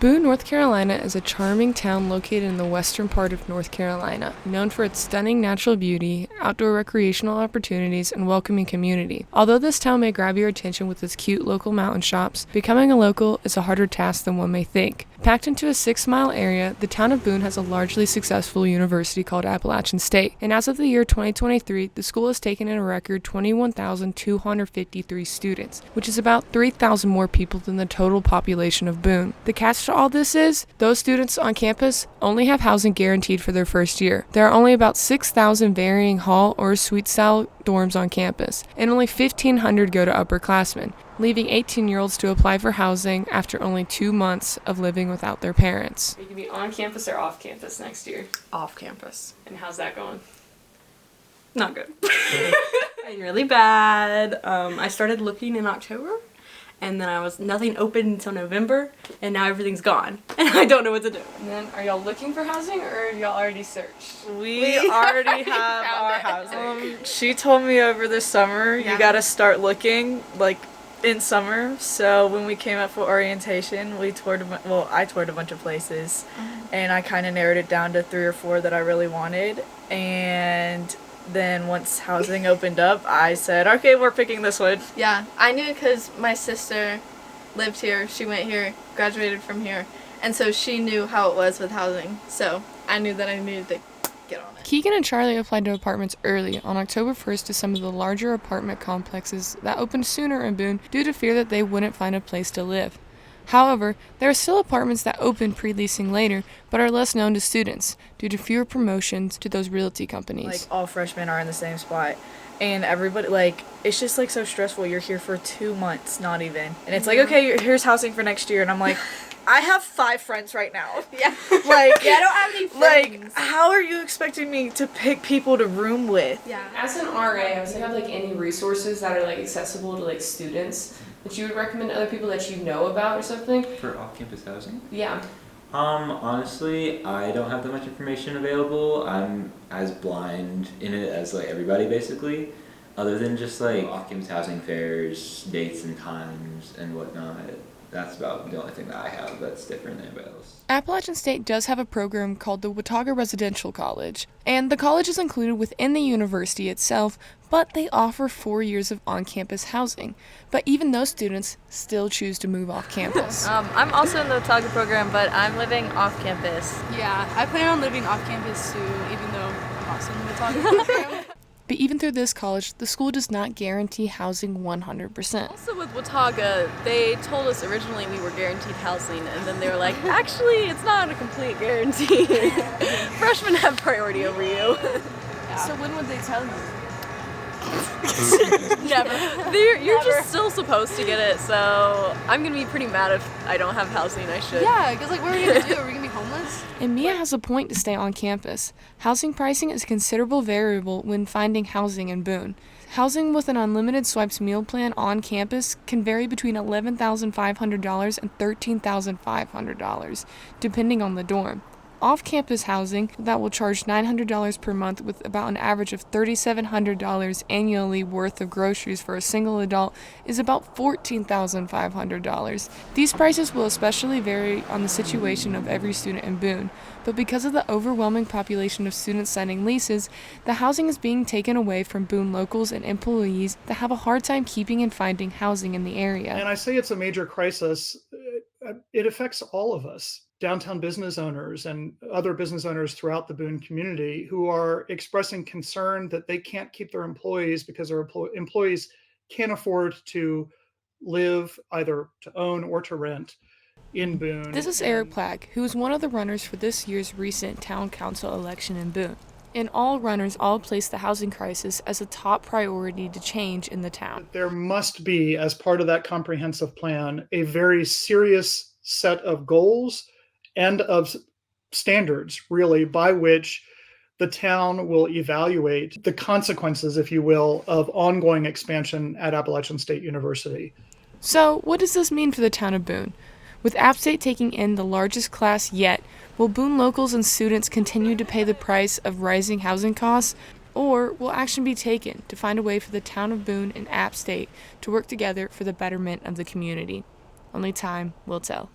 Boone, North Carolina is a charming town located in the western part of North Carolina, known for its stunning natural beauty, outdoor recreational opportunities, and welcoming community. Although this town may grab your attention with its cute local mountain shops, becoming a local is a harder task than one may think. Packed into a 6-mile area, the town of Boone has a largely successful university called Appalachian State, and as of the year 2023, the school has taken in a record 21,253 students, which is about 3,000 more people than the total population of Boone. The catch to all this is, those students on campus only have housing guaranteed for their first year. There are only about 6,000 varying hall or suite-style dorms on campus, and only 1,500 go to upperclassmen, leaving 18-year-olds to apply for housing after only 2 months of living without their parents. Are you going to be on campus or off campus next year? Off campus. And how's that going? Not good. Really bad. I started looking in October, and then nothing open until November, and now everything's gone, and I don't know what to do. And then, are y'all looking for housing, or have y'all already searched? We already have our housing. She told me over the summer, you gotta start looking, like, in summer. So when we came up for orientation, I toured a bunch of places, and I kind of narrowed it down to 3 or 4 that I really wanted, and then once housing opened up, I said, okay, we're picking this one. Yeah, I knew because my sister lived here. She went here, graduated from here, and so she knew how it was with housing. So I knew that I needed to get on it. Keegan and Charlie applied to apartments early, on October 1st, to some of the larger apartment complexes that opened sooner in Boone due to fear that they wouldn't find a place to live. However, there are still apartments that open pre-leasing later, but are less known to students due to fewer promotions to those realty companies. Like, all freshmen are in the same spot, and everybody, like, it's just, like, so stressful. You're here for 2 months, not even. And it's like, okay, here's housing for next year, and I'm like, I have 5 friends right now. Yeah. Like, yeah, I don't have any friends. Like, how are you expecting me to pick people to room with? Yeah. As an RA, do you have, like, any resources that are, like, accessible to, like, students that you would recommend to other people that you know about or something? For off-campus housing? Yeah. Honestly, I don't have that much information available. I'm as blind in it as, like, everybody, basically. Other than just, like, off-campus housing fairs, dates and times and whatnot. That's about the only thing that I have that's different than anybody else. Appalachian State does have a program called the Watauga Residential College, and the college is included within the university itself, but they offer 4 years of on-campus housing. But even those students still choose to move off campus. I'm also in the Watauga program, but I'm living off campus. Yeah, I plan on living off campus too, even though I'm also in the Watauga program. But even through this college, the school does not guarantee housing 100%. Also with Watauga, they told us originally we were guaranteed housing, and then they were like, actually, it's not a complete guarantee. Freshmen have priority over you. Yeah. So when would they tell you? Never. You're just still supposed to get it, so I'm going to be pretty mad if I don't have housing. I should. Yeah, because like, what are we going to do? Are we going to be homeless? And Mia has a point to stay on campus. Housing pricing is a considerable variable when finding housing in Boone. Housing with an unlimited swipes meal plan on campus can vary between $11,500 and $13,500, depending on the dorm. Off-campus housing that will charge $900 per month with about an average of $3,700 annually worth of groceries for a single adult is about $14,500. These prices will especially vary on the situation of every student in Boone, but because of the overwhelming population of students signing leases, the housing is being taken away from Boone locals and employees that have a hard time keeping and finding housing in the area. And I say it's a major crisis. It affects all of us. Downtown business owners and other business owners throughout the Boone community who are expressing concern that they can't keep their employees because their employees can't afford to live, either to own or to rent, in Boone. This is Eric Plaag, who is one of the runners for this year's recent town council election in Boone. And all runners place the housing crisis as a top priority to change in the town. There must be, as part of that comprehensive plan, a very serious set of goals and of standards, really, by which the town will evaluate the consequences, if you will, of ongoing expansion at Appalachian State University. So, what does this mean for the town of Boone? With App State taking in the largest class yet, will Boone locals and students continue to pay the price of rising housing costs? Or will action be taken to find a way for the town of Boone and App State to work together for the betterment of the community? Only time will tell.